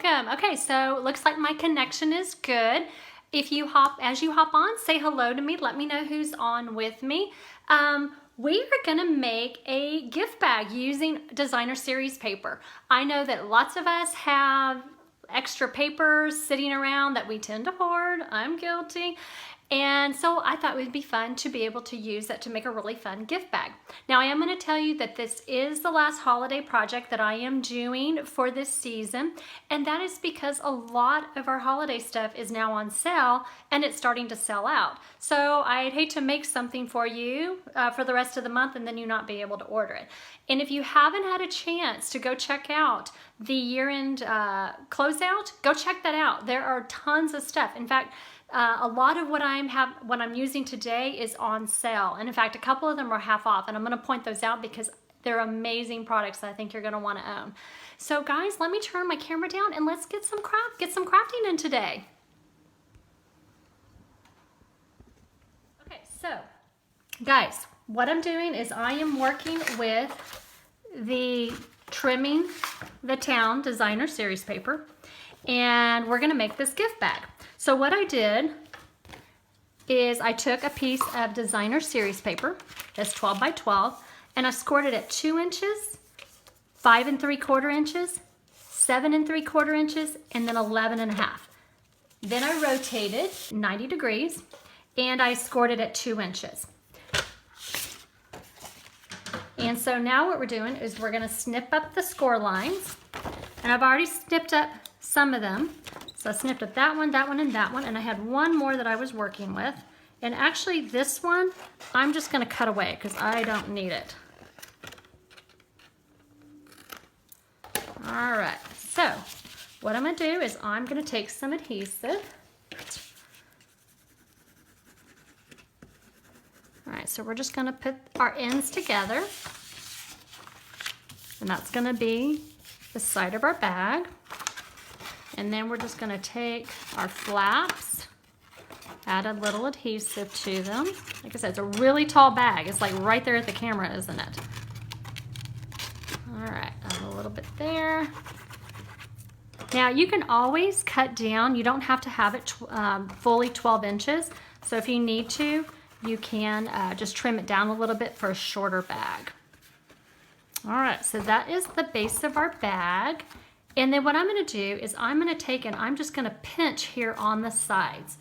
welcome. Okay, so it looks like my connection is good. If you as you hop on, say hello to me. Let me know who's on with me. We are gonna make a gift bag using designer series paper. I know that lots of us have extra papers sitting around that we tend to hoard. I'm guilty. And so I thought it would be fun to be able to use that to make a really fun gift bag. Now I am going to tell you that this is the last holiday project that I am doing for this season, and that is because a lot of our holiday stuff is now on sale and it's starting to sell out. So I'd hate to make something for you for the rest of the month and then you not be able to order it. And if you haven't had a chance to go check out the year-end closeout, go check that out. There are tons of stuff. In fact, a lot of what I'm using today is on sale, and in fact a couple of them are half off, and I'm going to point those out because they're amazing products that I think you're going to want to own. So guys, let me turn my camera down and let's get some crafting in today. Okay, so guys, what I'm doing is I am working with the Trimming the Town designer series paper, and we're going to make this gift bag. So what I did is I took a piece of designer series paper that's 12 by 12 and I scored it at 2 inches, 5 3/4 inches, 7 3/4 inches, and then 11 1/2. Then I rotated 90 degrees and I scored it at 2 inches. And so now what we're doing is we're gonna snip up the score lines, and I've already snipped up some of them. So I snipped up that one, and that one, and I had one more that I was working with. And actually this one, I'm just gonna cut away because I don't need it. All right, so what I'm gonna do is I'm gonna take some adhesive. All right, so we're just gonna put our ends together, and that's gonna be the side of our bag. And then we're just gonna take our flaps, add a little adhesive to them. Like I said, it's a really tall bag. It's like right there at the camera, isn't it? All right, add a little bit there. Now you can always cut down. You don't have to have it fully 12 inches. So if you need to, you can just trim it down a little bit for a shorter bag. All right, so that is the base of our bag. And then what I'm gonna do is I'm gonna take and I'm just gonna pinch here on the sides.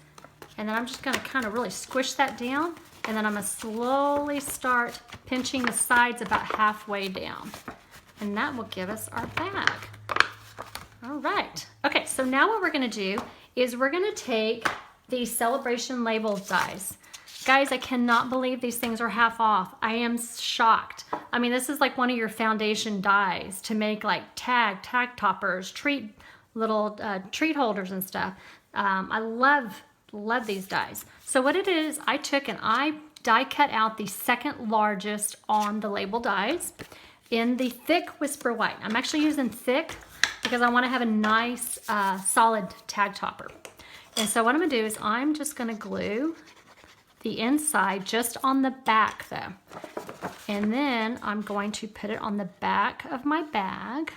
And then I'm just gonna kind of really squish that down. And then I'm gonna slowly start pinching the sides about halfway down. And that will give us our bag. All right. Okay, so now what we're gonna do is we're gonna take the Celebration Label dies. Guys, I cannot believe these things are half off. I am shocked. I mean, this is like one of your foundation dies to make like tag toppers, treat holders and stuff. I love these dies. So what it is, I took and I die cut out the second largest on the label dies in the thick Whisper White. I'm actually using thick because I want to have a nice solid tag topper. And so what I'm gonna do is I'm just gonna glue the inside just on the back though. And then I'm going to put it on the back of my bag.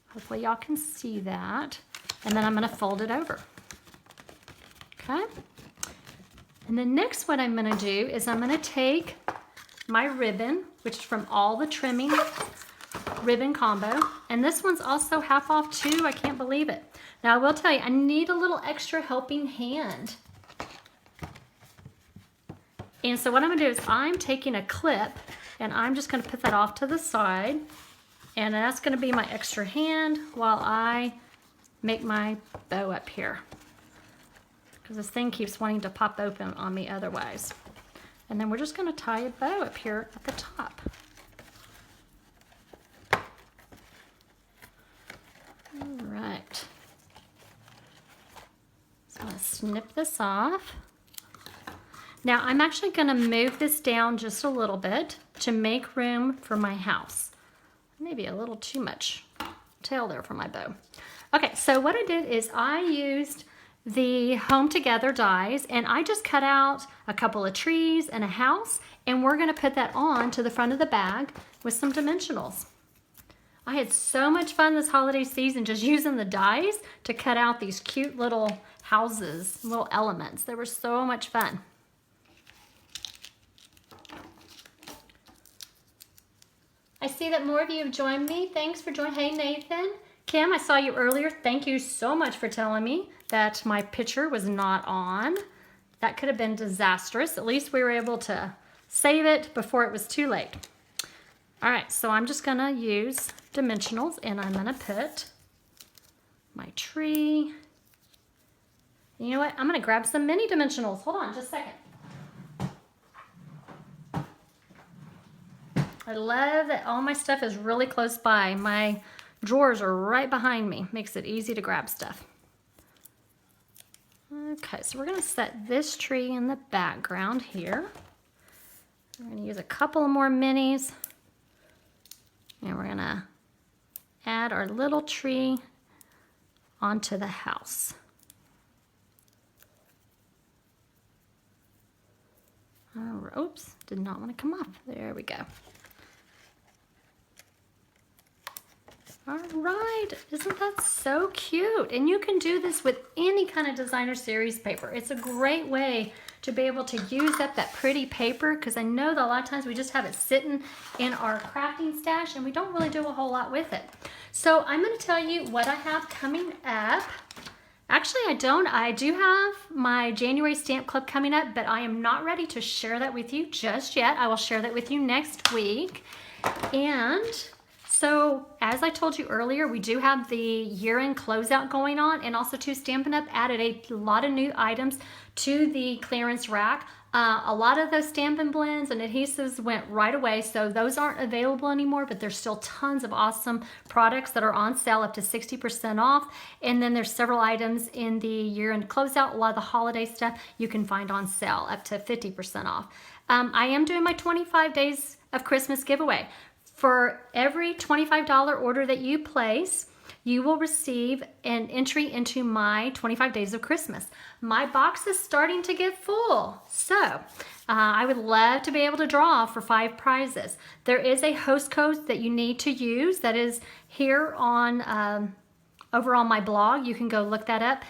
Hopefully y'all can see that. And then I'm gonna fold it over. Okay? And then next what I'm gonna do is I'm gonna take my ribbon, which is from all the trimming ribbon combo. And this one's also half off too, I can't believe it. Now I will tell you, I need a little extra helping hand. And so what I'm gonna do is I'm taking a clip and I'm just gonna put that off to the side, and that's gonna be my extra hand while I make my bow up here. Because this thing keeps wanting to pop open on me otherwise. And then we're just gonna tie a bow up here at the top. All right. So I'm gonna snip this off. Now I'm actually gonna move this down just a little bit to make room for my house. Maybe a little too much tail there for my bow. Okay, so what I did is I used the Home Together dies and I just cut out a couple of trees and a house, and we're gonna put that on to the front of the bag with some dimensionals. I had so much fun this holiday season just using the dies to cut out these cute little houses, little elements. They were so much fun. I see that more of you have joined me. Thanks for joining. Hey, Nathan. Kim, I saw you earlier. Thank you so much for telling me that my picture was not on. That could have been disastrous. At least we were able to save it before it was too late. All right, so I'm just gonna use dimensionals and I'm gonna put my tree. And you know what? I'm gonna grab some mini dimensionals. Hold on just a second. I love that all my stuff is really close by. My drawers are right behind me. Makes it easy to grab stuff. Okay, so we're gonna set this tree in the background here. We're gonna use a couple more minis. And we're gonna add our little tree onto the house. Oops, did not want to come off. There we go. All right, isn't that so cute? And you can do this with any kind of designer series paper. It's a great way to be able to use up that pretty paper, because I know that a lot of times we just have it sitting in our crafting stash and we don't really do a whole lot with it. So I'm going to tell you what I have coming up. Actually, I don't. I do have my January stamp club coming up, but I am not ready to share that with you just yet. I will share that with you next week. And so, as I told you earlier, we do have the year-end closeout going on, and also too, Stampin' Up! Added a lot of new items to the clearance rack. A lot of those Stampin' blends and adhesives went right away, so those aren't available anymore, but there's still tons of awesome products that are on sale, up to 60% off. And then there's several items in the year-end closeout. A lot of the holiday stuff you can find on sale, up to 50% off. I am doing my 25 days of Christmas giveaway. For every $25 order that you place, you will receive an entry into my 25 days of Christmas. My box is starting to get full, so I would love to be able to draw for 5 prizes. There is a host code that you need to use that is here on over on my blog. You can go look that up.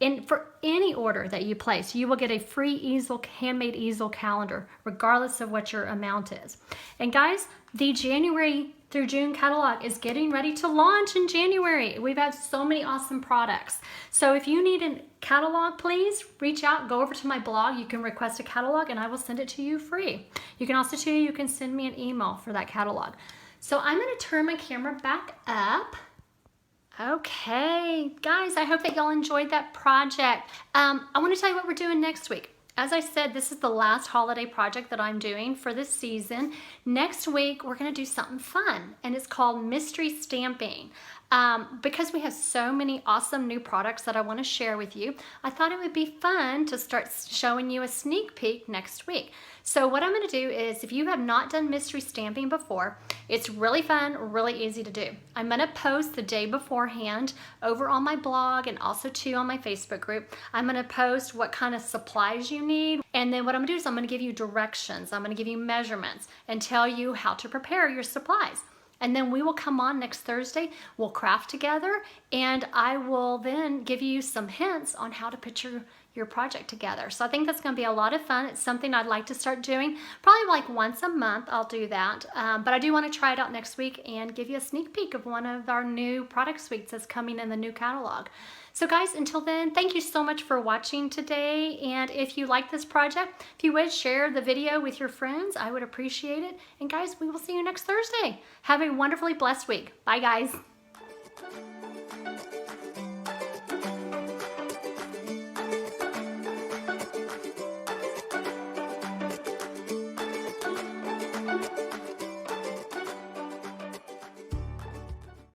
And for any order that you place, you will get a free easel, handmade easel calendar, regardless of what your amount is. And guys, the January through June catalog is getting ready to launch in January. We've had so many awesome products. So if you need a catalog, please reach out, go over to my blog. You can request a catalog and I will send it to you free. You can also too, you can send me an email for that catalog. So I'm gonna turn my camera back up. Okay, guys, I hope that y'all enjoyed that project. I want to tell you what we're doing next week. As I said, this is the last holiday project that I'm doing for this season. Next week, we're going to do something fun, and it's called Mystery Stamping. Because we have so many awesome new products that I want to share with you, I thought it would be fun to start showing you a sneak peek next week. So what I'm going to do is, if you have not done mystery stamping before, it's really fun, really easy to do. I'm going to post the day beforehand over on my blog and also too on my Facebook group. I'm going to post what kind of supplies you need, and then what I'm going to do is I'm going to give you directions. I'm going to give you measurements and tell you how to prepare your supplies. And then we will come on next Thursday, we'll craft together, and I will then give you some hints on how to put your project together. So I think that's gonna be a lot of fun. It's something I'd like to start doing. Probably like once a month I'll do that. But I do wanna try it out next week and give you a sneak peek of one of our new product suites that's coming in the new catalog. So guys, until then, thank you so much for watching today. And if you like this project, if you would share the video with your friends, I would appreciate it. And guys, we will see you next Thursday. Have a wonderfully blessed week. Bye guys.